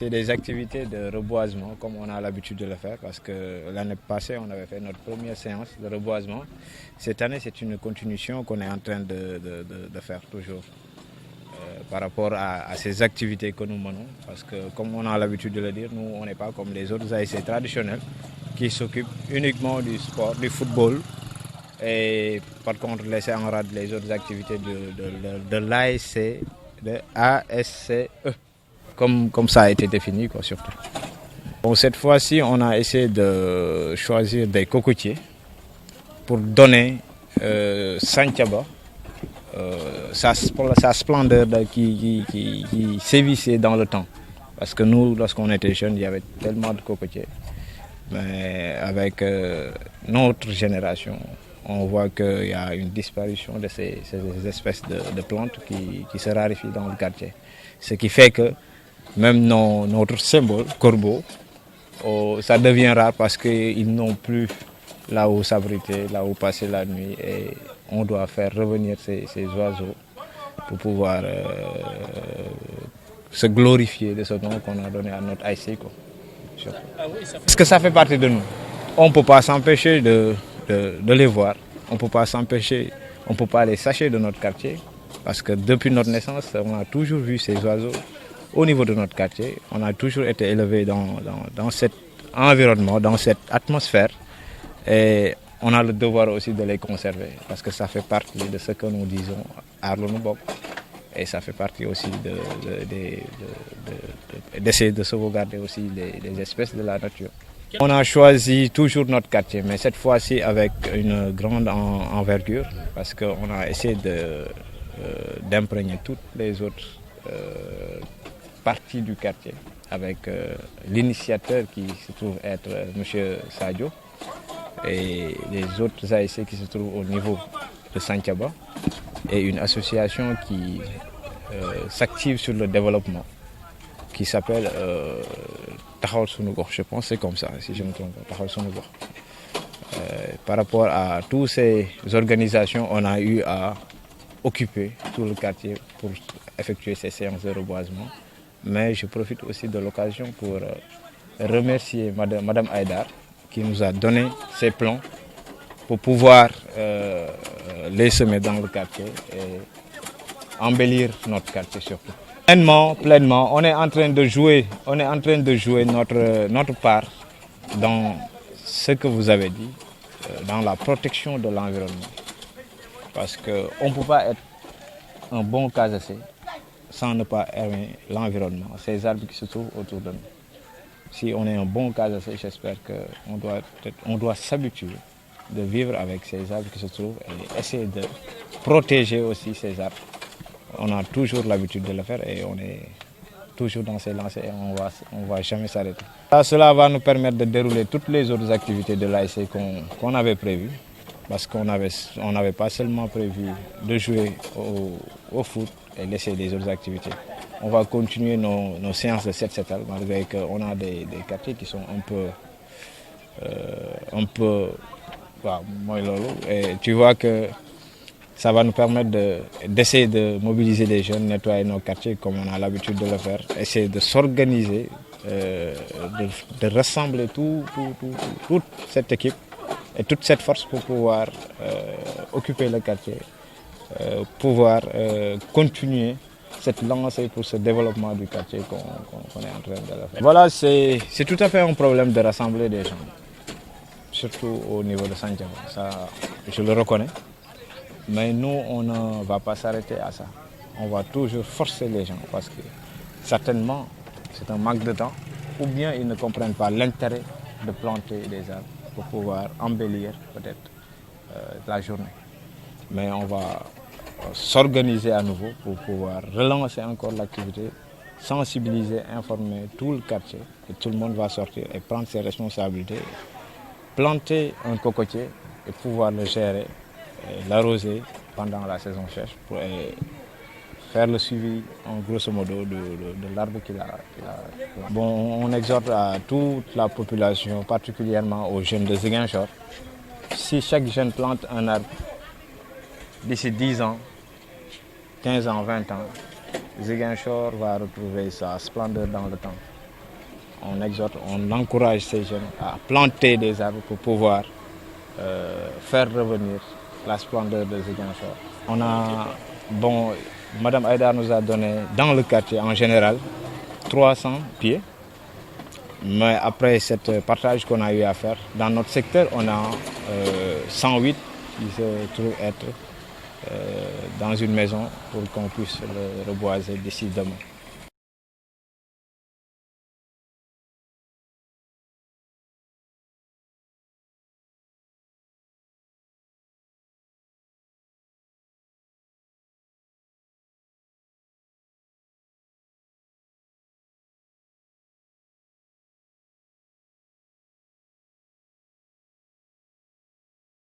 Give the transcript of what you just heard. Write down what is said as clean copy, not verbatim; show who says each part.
Speaker 1: C'est des activités de reboisement comme on a l'habitude de le faire parce que l'année passée on avait fait notre première séance de reboisement. Cette année c'est une continuation qu'on est en train de faire toujours par rapport à ces activités que nous menons parce que comme on a l'habitude de le dire, nous on n'est pas comme les autres ASC traditionnels qui s'occupent uniquement du sport, du football et par contre laisser en rade les autres activités de l'ASC, de ASCE. Comme ça a été défini, quoi, surtout. Bon, cette fois-ci, on a essayé de choisir des cocotiers pour donner Santhiaba sa splendeur qui sévissait dans le temps. Parce que nous, lorsqu'on était jeunes, il y avait tellement de cocotiers. Mais avec notre génération, on voit qu'il y a une disparition de ces espèces de plantes qui se raréfient dans le quartier. Ce qui fait que même notre symbole, corbeau, ça devient rare parce qu'ils n'ont plus là où s'abriter, là où passer la nuit. Et on doit faire revenir ces oiseaux pour pouvoir se glorifier de ce nom qu'on a donné à notre ASC. Parce que ça fait partie de nous. On ne peut pas s'empêcher de les voir. On ne peut pas s'empêcher, on ne peut pas les sacher de notre quartier. Parce que depuis notre naissance, on a toujours vu ces oiseaux au niveau de notre quartier. On a toujours été élevés dans cet environnement, dans cette atmosphère. Et on a le devoir aussi de les conserver parce que ça fait partie de ce que nous disons à Arlonobok. Et ça fait partie aussi d'essayer de sauvegarder aussi les espèces de la nature. On a choisi toujours notre quartier, mais cette fois-ci avec une grande envergure parce qu'on a essayé d'imprégner toutes les autres partie du quartier avec l'initiateur qui se trouve être M. Sadio et les autres ASC qui se trouvent au niveau de Santhiaba et une association qui s'active sur le développement qui s'appelle Taxawal Sunu Gox, je pense, c'est comme ça si je me trompe pas, Taxawal Sunu Gox. Par rapport à toutes ces organisations, on a eu à occuper tout le quartier pour effectuer ces séances de reboisement. Mais je profite aussi de l'occasion pour remercier Madame Haïdar qui nous a donné ces plans pour pouvoir les semer dans le quartier et embellir notre quartier surtout. Pleinement, on est en train de jouer notre part dans ce que vous avez dit, dans la protection de l'environnement. Parce qu'on ne peut pas être un bon casacé sans ne pas aimer l'environnement, ces arbres qui se trouvent autour de nous. Si on est un bon casacé, j'espère qu'on doit s'habituer de vivre avec ces arbres qui se trouvent et essayer de protéger aussi ces arbres. On a toujours l'habitude de le faire et on est toujours dans ces lancers et on va jamais s'arrêter. Cela va nous permettre de dérouler toutes les autres activités de l'ASC qu'on avait prévues. Parce qu'on n'avait pas seulement prévu de jouer au foot et laisser les autres activités. On va continuer nos séances de 7-7 malgré qu'on a des quartiers qui sont un peu et tu vois que ça va nous permettre d'essayer de mobiliser les jeunes, nettoyer nos quartiers comme on a l'habitude de le faire, essayer de s'organiser, de rassembler toute cette équipe et toute cette force pour pouvoir occuper le quartier, pouvoir continuer cette lancée pour ce développement du quartier qu'on est en train de faire. Voilà, c'est tout à fait un problème de rassembler des gens, surtout au niveau de Santhiaba. Ça, je le reconnais, mais nous, on ne va pas s'arrêter à ça. On va toujours forcer les gens parce que certainement, c'est un manque de temps ou bien ils ne comprennent pas l'intérêt de planter des arbres pour pouvoir embellir peut-être la journée. Mais on va s'organiser à nouveau pour pouvoir relancer encore l'activité, sensibiliser, informer tout le quartier et tout le monde va sortir et prendre ses responsabilités, planter un cocotier et pouvoir le gérer, l'arroser pendant la saison sèche pour faire le suivi en grosso modo de l'arbre qu'il a. Bon, on exhorte à toute la population, particulièrement aux jeunes de Ziguinchor. Si chaque jeune plante un arbre, d'ici 10 ans, 15 ans, 20 ans, Ziguinchor va retrouver sa splendeur dans le temps. on exhorte, on encourage ces jeunes à planter des arbres pour pouvoir faire revenir la splendeur de Ziguinchor. Madame Aïda nous a donné dans le quartier en général 300 pieds. Mais après ce partage qu'on a eu à faire, dans notre secteur, on a 108 qui se trouvent être dans une maison pour qu'on puisse le reboiser d'ici demain.